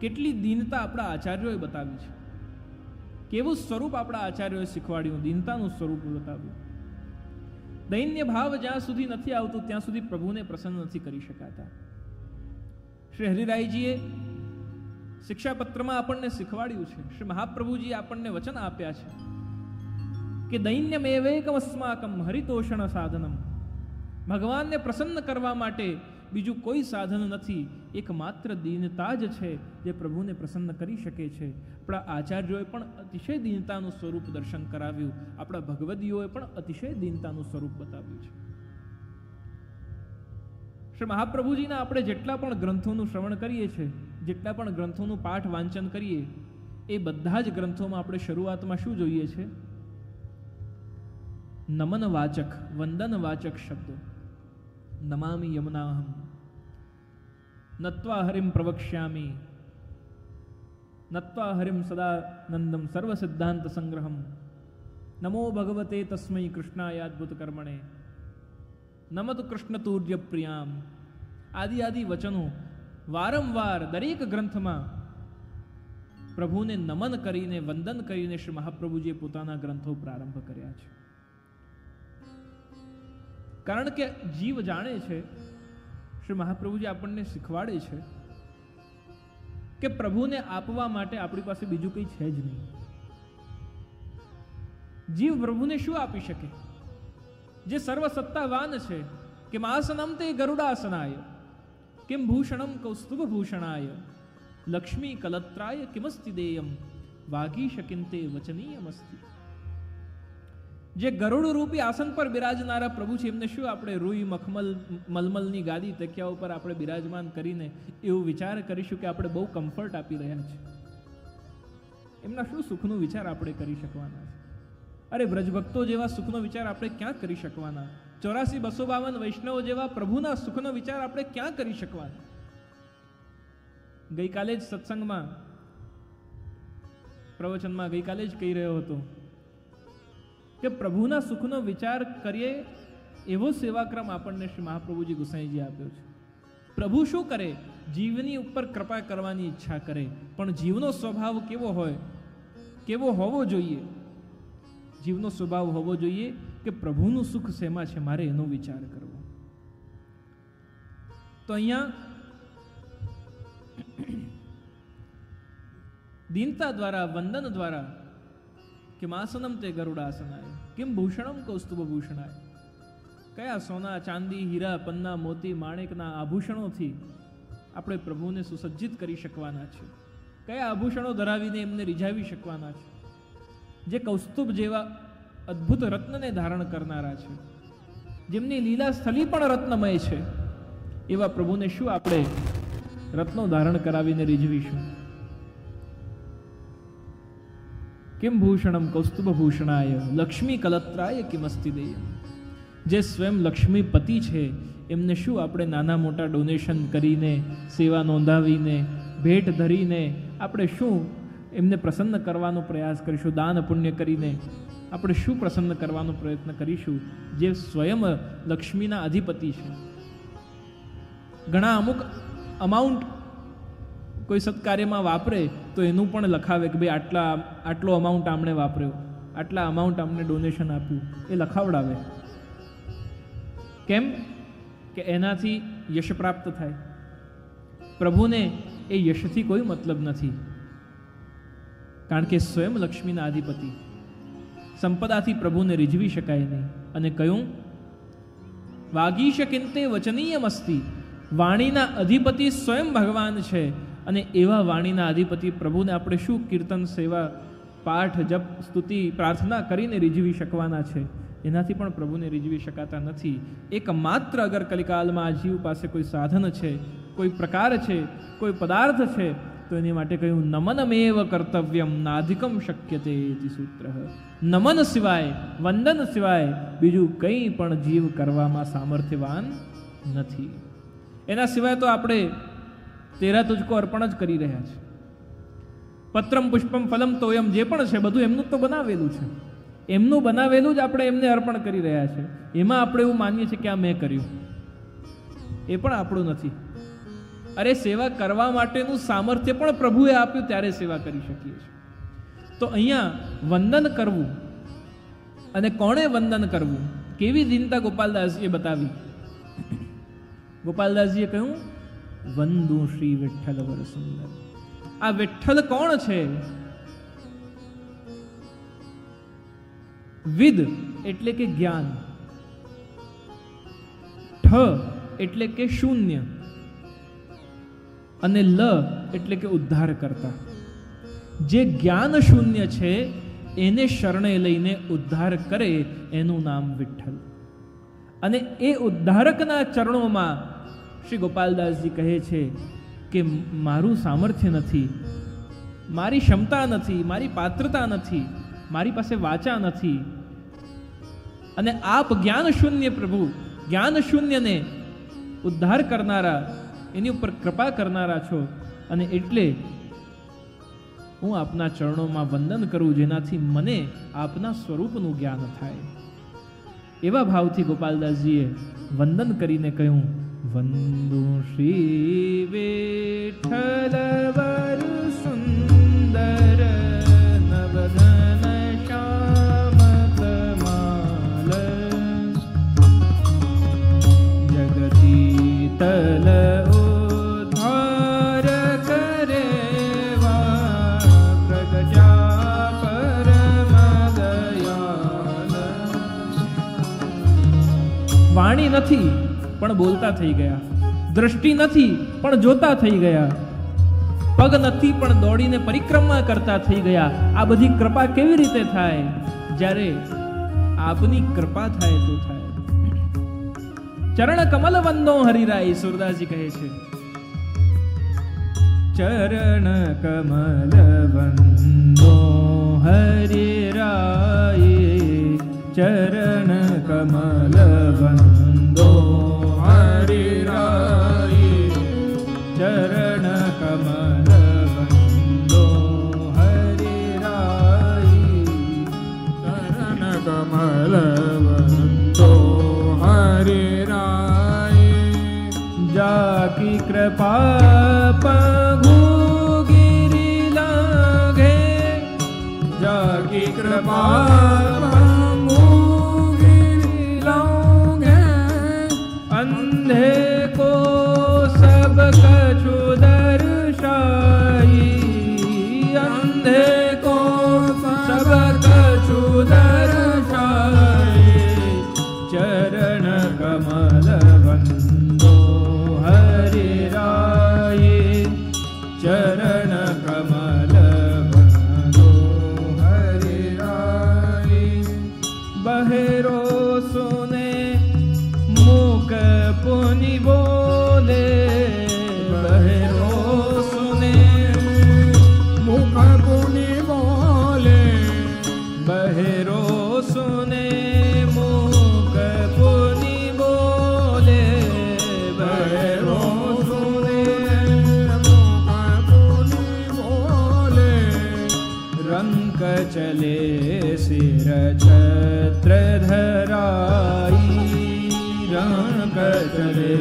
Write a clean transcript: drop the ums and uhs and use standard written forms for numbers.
કેટલી દીનતા આપણા આચાર્યોએ બતાવી છે, કેવું સ્વરૂપ આપણા આચાર્યોએ શીખવાડ્યું, દીનતાનું સ્વરૂપ બતાવ્યું. દૈન્ય ભાવ જ્યાં સુધી નથી આવતું ત્યાં સુધી પ્રભુને પ્રસન્ન નથી કરી શકાતા. શ્રી હરિરાયજીએ શિક્ષાપત્રમાં આપણને શીખવાડ્યું છે, શ્રી મહાપ્રભુજીએ આપણને વચન આપ્યા છે કે દૈન્યમેવેકમ અસ્માકમ હરિતોષણ સાધનમ. ભગવાનને પ્રસન્ન કરવા માટે બીજું કોઈ સાધન નથી, એકમાત્ર દીનતા જ છે જે પ્રભુને પ્રસન્ન કરી શકે છે. આપણા આચાર્યોએ પણ અતિશય દીનતાનું સ્વરૂપ દર્શન કરાવ્યું, આપણા ભગવદીઓએ પણ અતિશય દીનતાનું સ્વરૂપ બતાવ્યું છે. શ્રી મહાપ્રભુજીના આપણે જેટલા પણ ગ્રંથોનું શ્રવણ કરીએ છીએ, જેટલા પણ ગ્રંથોનું પાઠ વાંચન કરીએ, એ બધા જ ગ્રંથોમાં આપણે શરૂઆતમાં શું જોઈએ છે? નમન વાચક, વંદન વાચક શબ્દ. નમામિ યમુનાહમ નત્વા હરિમ પ્રવક્ષ્યામિ નત્વા હરિમ સદાનંદમ સર્વ સિદ્ધાંત સંગ્રહમ નમો ભગવતે તસ્મૈ કૃષ્ણાય અદ્ભુત કર્મણે નમત કૃષ્ણ તુર્ય પ્રિયામ. આદિ આદિ વચનો વારંવાર દરેક ગ્રંથમાં પ્રભુને નમન કરીને, વંદન કરીને શ્રી મહાપ્રભુજીએ પોતાના ગ્રંથો પ્રારંભ કર્યા છે. કારણ કે જીવ જાણે છે, શ્રી મહાપ્રભુજી આપણને શીખવાડે છે કે પ્રભુને આપવા માટે આપણી પાસે બીજું કંઈ છે જ નહીં. જીવ પ્રભુને શું આપી શકે? જે સર્વસત્તાવાન છે. કે આસનમ તે ગરુડાસનાય, કિમ ભૂષણમ કૌસ્તુભ ભૂષણાય, લક્ષ્મી કલત્રાય કિમસ્તિ દેયમ, વાગીશ કિંતે વચનીયમસ્તિ. જે ગરુડ રૂપી આસન પર બિરાજનારા પ્રભુ છે, એમને શું આપણે રૂઈ મખમલ મલમલની ગાદી તકિયા ઉપર આપણે બિરાજમાન કરીને એવું વિચાર કરીશું કે આપણે બહુ કમ્ફર્ટ આપી રહ્યા છે? એમના શું સુખનો વિચાર આપણે કરી શકવાના છે? અરે બ્રજભક્તો જેવા સુખનો વિચાર આપણે ક્યાં કરી શકવાના? 84-252 વૈષ્ણવો જેવા પ્રભુના સુખનો વિચાર આપણે ક્યાં કરી શકવાના? ગઈકાલે જ સત્સંગમાં, પ્રવચનમાં ગઈકાલે જ કહી રહ્યો હતો કે પ્રભુના સુખનો વિચાર કરીએ એવો સેવાક્રમ આપણને શ્રી મહાપ્રભુજી ગુસાઈજી આપ્યો છે. પ્રભુ શું કરે? જીવની ઉપર કૃપા કરવાની ઈચ્છા કરે, પણ જીવનો સ્વભાવ કેવો હોય, કેવો હોવો જોઈએ? જીવનો સ્વભાવ હોવો જોઈએ કે પ્રભુનું સુખ શેમાં છે, મારે એનો વિચાર કરવો. તો અહીંયા દીનતા દ્વારા, વંદન દ્વારા, કે માસનમ તે ગરુડાસનાય, કિમ ભૂષણમ કૌસ્તુભ ભૂષણાય. કયા સોના, ચાંદી, હીરા, પન્ના, મોતી, માણેકના આભૂષણોથી આપણે પ્રભુને સુસજ્જિત કરી શકવાના છે? કયા આભૂષણો ધરાવીને એમને રીઝાવી શકવાના છે? જે કૌસ્તુભ જેવા અદ્ભુત રત્નને ધારણ કરનારા છે, જેમની લીલા સ્થલી પણ રત્નમય છે, એવા પ્રભુને શું આપણે રત્નો ધારણ કરાવીને રીઝવીશું? કિમ ભૂષણમ કૌસ્તુભ ભૂષણાય, લક્ષ્મી કલત્રાય કિમસ્તિ દેય. જે સ્વયં લક્ષ્મીપતિ છે, એમને શું આપણે નાના મોટા ડોનેશન કરીને, સેવા નોંધાવીને, ભેટ ધરીને આપણે શું એમને પ્રસન્ન કરવાનો પ્રયાસ કરીશું? દાન પુણ્ય કરીને આપણે શું પ્રસન્ન કરવાનો પ્રયત્ન કરીશું? જે સ્વયં લક્ષ્મીના અધિપતિ છે. ઘણા અમુક અમાઉન્ટ કોઈ સત્કાર્યમાં વાપરે તો એનું પણ લખાવે કે ભાઈ આટલો અમાઉન્ટ આમણે વાપર્યો, આટલા અમાઉન્ટ આમને ડોનેશન આપ્યું, એ લખાવડાવે. કેમ? કે એનાથી યશ પ્રાપ્ત થાય. પ્રભુને એ યશથી કોઈ મતલબ નથી, કારણ કે સ્વયં લક્ષ્મીના અધિપતિ. સંપદાથી પ્રભુને રીઝવી શકાય નહીં. અને કયું? વાગીશ કિંતે વચનીયમસ્તિ. વાણીના અધિપતિ સ્વયં ભગવાન છે, અને એવા વાણીના અધિપતિ પ્રભુને આપણે શું કીર્તન, સેવા, પાઠ, જપ, સ્તુતિ, પ્રાર્થના કરીને રીઝવી શકવાના છે? એનાથી પણ પ્રભુને રીઝવી શકાતા નથી. એકમાત્ર અગર કલિકાલમાં આ જીવ પાસે કોઈ સાધન છે, કોઈ પ્રકાર છે, કોઈ પદાર્થ છે, તો એની માટે કહ્યું નમનમેવ કર્તવ્યમ નાધિકમ શક્યતે ઇતિ સૂત્ર. નમન સિવાય, વંદન સિવાય બીજું કંઈ પણ જીવ કરવામાં સામર્થ્યવાન નથી. એના સિવાય તો આપણે તેરા તુજકો અર્પણ જ કરી રહ્યા છે. પત્રમ પુષ્પમ ફલમ તોયમ, જે પણ છે બધું એમનું તો બનાવેલું છે, એમનું બનાવેલું જ આપણે એમને અર્પણ કરી રહ્યા છે. એમાં આપણે એવું માનીએ છીએ કે આ મેં કર્યું, એ પણ આપણું નથી. અરે સેવા કરવા માટેનું સામર્થ્ય પણ પ્રભુએ આપ્યું, ત્યારે સેવા કરી શકીએ છીએ. તો અહીંયા વંદન કરવું, અને કોણે વંદન કરવું, કેવી દિનતા ગોપાલદાસજીએ બતાવી. ગોપાલદાસજીએ કહ્યું, વંદુ શ્રી વિઠ્ઠલ વર સુંદર. આ વિઠ્ઠલ કોણ છે? વિદ એટલે કે જ્ઞાન, ઠ એટલે કે શૂન્ય, અને લ એટલે કે ઉદ્ધાર કરતા. જે જ્ઞાન શૂન્ય છે એને શરણે લઈને ઉદ્ધાર કરે એનું નામ વિઠ્ઠલ. અને એ ઉદ્ધારકના ચરણોમાં શ્રી ગોપાલદાસજી કહે છે કે મારું સામર્થ્ય નથી, મારી ક્ષમતા નથી, મારી પાત્રતા નથી, મારી પાસે વાચા નથી, અને આપ જ્ઞાન શૂન્ય પ્રભુ, જ્ઞાન શૂન્યને ઉદ્ધાર કરનારા, એની ઉપર કૃપા કરનારા છો, અને એટલે હું આપના ચરણોમાં વંદન કરું, જેનાથી મને આપના સ્વરૂપનું જ્ઞાન થાય. એવા ભાવથી ગોપાલદાસજીએ વંદન કરીને કહ્યું, વંદુ શ્રી વિઠ્ઠલ વર સુંદર નવઘન શ્યામ કમાલ જગતી તલ ઉદ્ધાર કરેવા પ્રગટ્યા પરમ દયાલ. વાણી નથી પણ બોલતા થઈ ગયા, દ્રષ્ટિ નથી પણ જોતા થઈ ગયા, પગ નથી પણ દોડીને પરિક્રમા કરતા થઈ ગયા. આ બધી કૃપા કેવી રીતે થાય? જ્યારે આપની કૃપા થાય તો થાય. ચરણ કમલ વંદો હરિરાય, સુરદાસજી કહે છે, ચરણ કમલ વંદો હરિરાય, ચરણ કમલ વંદો હરિરાય, ચરણ કમલ વંદો હરિરાય, ચરણ કમલ વંદો હરિરાય. જાકી કૃપા પગુ ગિરી લાગે, જાકી કૃપા अंधे को सब कछु दर्शाई, अंधे को सब कछु दर्शाई. चरण कमल वंदो हरिराय, चरण कमल वंदो हरिराय. बहेरो सुने मूक पुनि बोले, बहेरो सुने मूक पुनि बोले, बहेरो सुने मूक पुनि बोले, बहेरो सुने मूक पुनि बोले. रंक चले सिर छत्र धराई, रंक चले